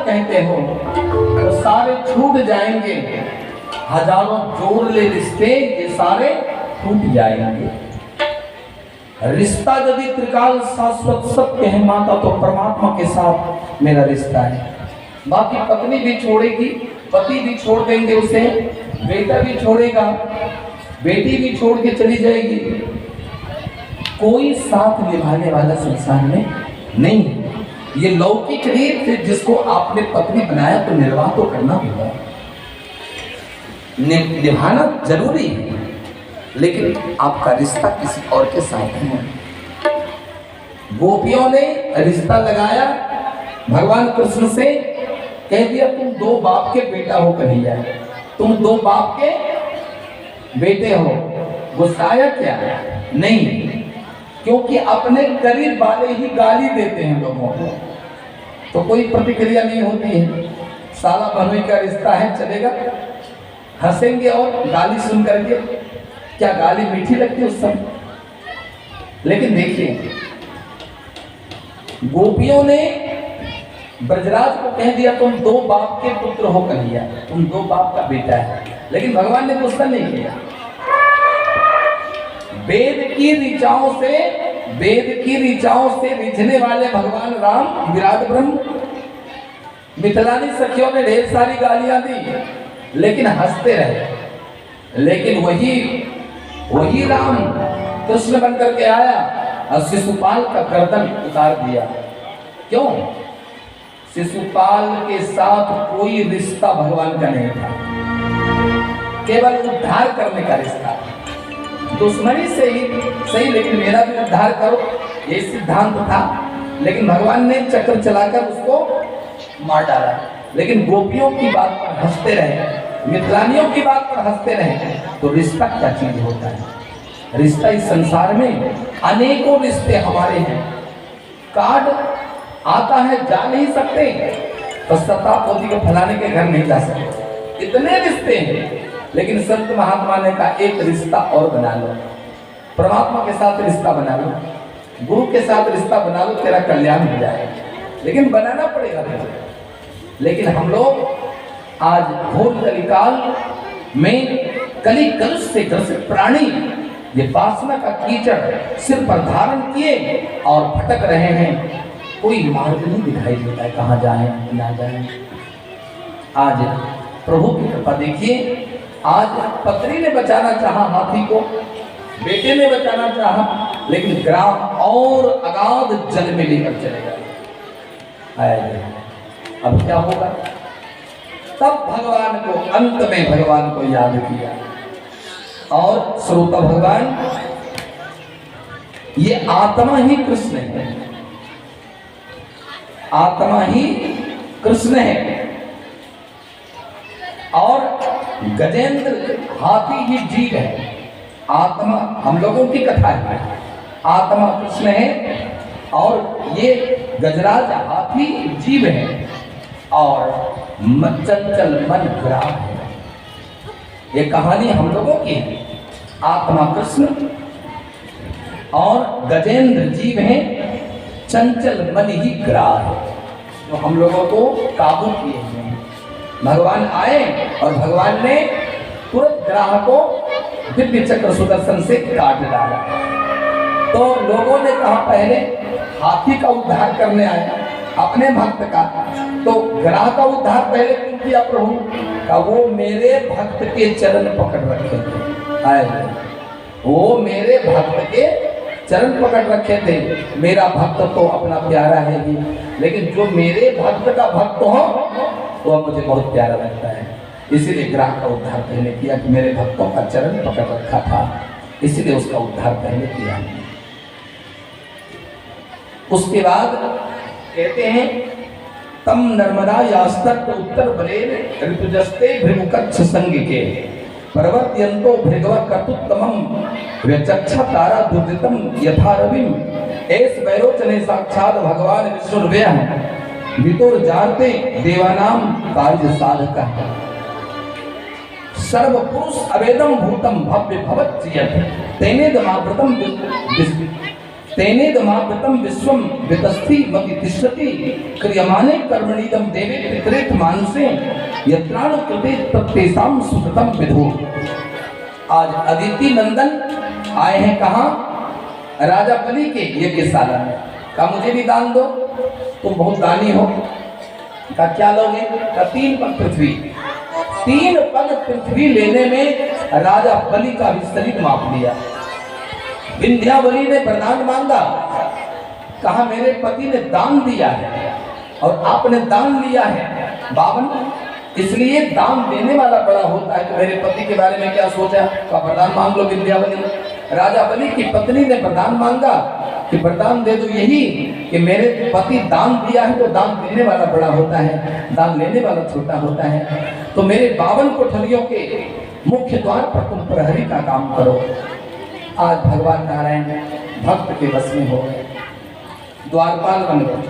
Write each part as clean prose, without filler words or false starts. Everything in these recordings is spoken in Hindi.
कहते हो वो सारे छूट जाएंगे, हजारों जोड़ ले रिश्ते ये सारे टूट जाएंगे। रिश्ता यदि त्रिकाल शाश्वत सत्य है माता तो परमात्मा के साथ मेरा रिश्ता है। बाकी पत्नी भी छोड़ेगी, पति भी छोड़ देंगे उसे, बेटा भी छोड़ेगा, बेटी भी छोड़ के चली जाएगी, कोई साथ निभाने वाला संसार में नहीं है। ये लौकिक रीत से जिसको आपने पत्नी बनाया तो निर्वाह तो करना होगा, निभाना जरूरी है, लेकिन आपका रिश्ता किसी और के साथ है। गोपियों ने रिश्ता लगाया भगवान कृष्ण से, कह दिया तुम दो बाप के बेटा हो कन्हैया, तुम दो बाप के बेटे हो। गुस्साया क्या? नहीं, क्योंकि अपने करीब वाले ही गाली देते हैं लोगों को, तो कोई प्रतिक्रिया नहीं होती है। साला बहनोई का रिश्ता है, चलेगा, हंसेंगे और गाली सुन करके, क्या गाली मीठी लगती है उस समय? लेकिन देखिए गोपियों ने ब्रजराज को कह दिया तुम दो बाप के पुत्र हो कन्हैया, तुम दो बाप का बेटा है, लेकिन भगवान ने गुस्सा नहीं किया। वेद की ऋचाओं से रिझने वाले भगवान राम विराट ब्रह्म, मिथिलानी सखियों ने ढेर सारी गालियां दी लेकिन हंसते रहे। लेकिन वही राम कृष्ण बनकर के आया और शिशुपाल का गर्दन उतार दिया। क्यों? शिशुपाल के साथ कोई रिश्ता भगवान का नहीं था। केवल उद्धार करने का रिश्ता, दुश्मनी से ही सही लेकिन मेरा भी उद्धार करो, ये सिद्धांत था। लेकिन भगवान ने चक्र चलाकर उसको मार डाला। लेकिन गोपियों की बात पर हंसते रहे, मिथिलानियों की बात पर हंसते रहे, तो रिश्ता क्या चीज होता है? रिश्ता इस संसार में अनेकों रिश्ते हमारे हैं। कार्ड आता है, जा नहीं सकते, तो सत्ता पोती को फलाने के घर नहीं जा सकते, इतने रिश्ते हैं। लेकिन संत महात्मा ने कहा एक रिश्ता और बना लो, परमात्मा के साथ रिश्ता बना लो, गुरु के साथ रिश्ता बना लो, तेरा कल्याण हो जाएगा। लेकिन बनाना पड़ेगा तुझे। लेकिन हम लोग आज घोर कलिकाल में कली कलुष से ग्रसित प्राणी ये वासना का कीचड़ सिर पर धारण किए और भटक रहे हैं। कोई मार्ग नहीं दिखाई देता है, कहाँ जाए ना जाए। आज प्रभु की कृपा देखिए, आज पत्नी ने बचाना चाहा हाथी को, बेटे ने बचाना चाहा, लेकिन ग्राम और अगाध जल में लेकर चले गए। अब क्या होगा? तब भगवान को, अंत में भगवान को याद किया। और श्रोता भगवान, ये आत्मा ही कृष्ण है, आत्मा ही कृष्ण है। और गजेंद्र हाथी ही जीव है। आत्मा हम लोगों की कथा है, आत्मा कृष्ण है और ये गजराज हाथी जीव है और चंचल मन ग्राम है। ये कहानी हम लोगों की है। आत्मा कृष्ण और गजेंद्र जीव है, चंचल मन ही ग्राह है, जो हम लोगों को काबू किए हैं। भगवान आए और भगवान ने तुरंत ग्राह को दिव्य चक्र सुदर्शन से काट डाला। तो लोगों ने कहा पहले हाथी का उद्धार करने आए अपने भक्त का, तो ग्राह का उद्धार पहले क्यों किया प्रभु? का वो मेरे भक्त के चरण पकड़ रखे थे, वो मेरे भक्त के चरण पकड़ रखे थे। मेरा भक्त तो अपना प्यारा है ही, लेकिन जो मेरे भक्त का भक्त हो वो मुझे बहुत प्यारा लगता है। इसीलिए ग्राह का उद्धार पहले किया कि मेरे भक्तों का चरण पकड़ रखा था, इसीलिए उसका उद्धार पहले किया। उसके बाद कहते हैं तम नर्मदा यास्तट उत्तर बरेल ऋतुजस्ते भृगुकच्छ संग के परवर्त्यंतो भृगव कर्तुत्तमम व्यचक्षा तारा दुर्दितम यथा रविम एस वैरोचने साक्षात भगवान विष्णुर्व्यः वितुर जाते देवानाम कार्य साधका सर्व पुरुष अवेदम भूतम भव्य भवच्चियत् तेनेदमावृतम विश्वम वितस्थि मति तिष्ठति क्रियमाणे कर्मणीदम देवे पितरेत मानसे यत्राणु कृते तत्तेषां सुकृतम विधो। आज अदिति नंदन आए हैं कहाँ? राजा बलि के यज्ञशाला में। कहा मुझे भी दान दो, तुम बहुत दानी हो। कहा क्या लोगे? कहा 3 पग पृथ्वी। 3 पग पृथ्वी लेने में राजा बलि का भी शरीर माप लिया। विंध्यावली ने वरदान मांगा, कहा मेरे पति ने दान दिया है और आपने दान लिया है 52, इसलिए दान देने वाला बड़ा होता है। तो मेरे पति के बारे में क्या सोचा? तो वरदान मांग लो विंध्यावली। राजा बलि की पत्नी ने वरदान मांगा कि वरदान दे दो यही कि मेरे पति दान दिया है तो दान देने वाला बड़ा होता है, दान लेने वाला छोटा होता है। तो मेरे 52 कोठरियों के मुख्य द्वार पर तुम प्रहरी का काम करो। आज भगवान नारायण भक्त के बस में हो गए, द्वारपाल बन गए।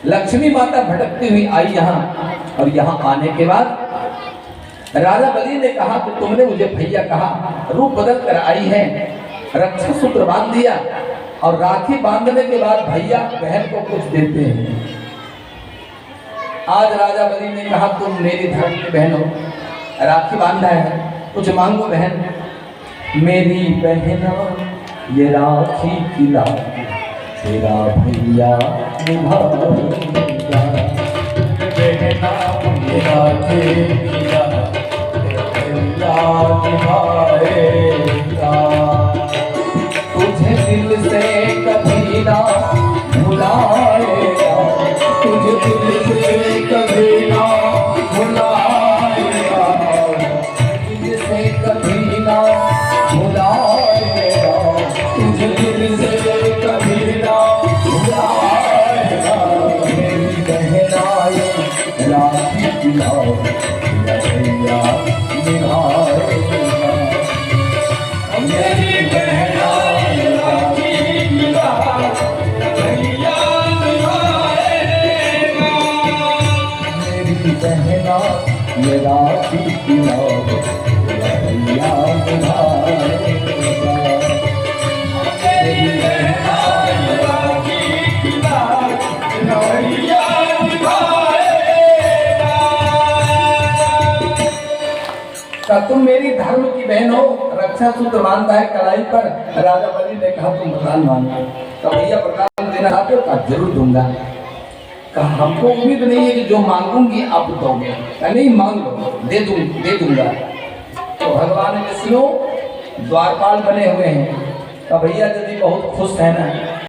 लक्ष्मी माता भटकती हुई आई यहाँ, और यहाँ आने के बाद राजा बलि ने कहा कि तुमने मुझे भैया कहा, रूप बदल कर आई है, रक्षा सूत्र बांध दिया और राखी बांधने के बाद भैया बहन को कुछ देते हैं। आज राजा बलि ने कहा तुम मेरी धर्म की बहन हो, राखी बांधा है, कुछ मांगो बहन। मेरी बहना ये राखी खिला तेरा भैया निभाएगा, बहना ये राखी खिला तेरा भैया निभाएगा। तुझे दिल से कभी ना भुलाएगा, तुझे दिल से कभी ना भुलाएगा, दिल से तुम मेरी धर्म की बहन हो, रक्षा सूत्र बांधता है कलाई पर। राजा बलि ने कहा तुम वरदान मांगो। तो भैया वरदान देना चाहते हो? कहा जरूर दूंगा। कहा हमको उम्मीद नहीं है कि जो मांगूंगी आप दोगे। कहा नहीं, मांग लो, दे दूंगा। तो भगवान विष्णु द्वारपाल बने हुए हैं। तो भैया यदि बहुत खुश है ना,